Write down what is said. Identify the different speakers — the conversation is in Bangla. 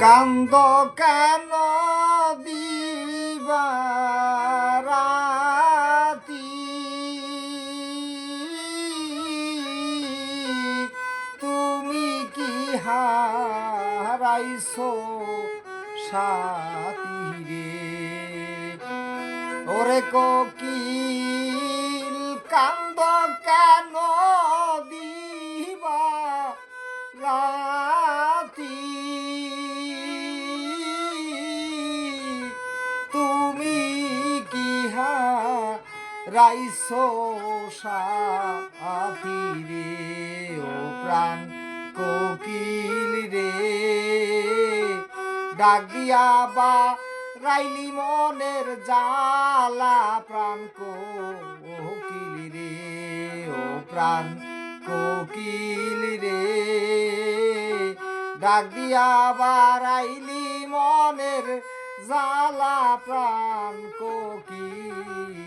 Speaker 1: কান্দ কেন দিবারাতি, তুমি কি হারাইছো সাথী রে? ওরে কোকিল কান্দ কেন দিবারাতি, তুমি কি হারাইছো সাথী রে? ও প্রাণ কোকিল রে, ডাক দিয়া বা রাইলি মনের জালা, প্রাণ কোকিল রে, ও প্রাণ কোকিল রে, ডাক দিয়া বারাইলি মনের জালা, প্রাণ কোকিল।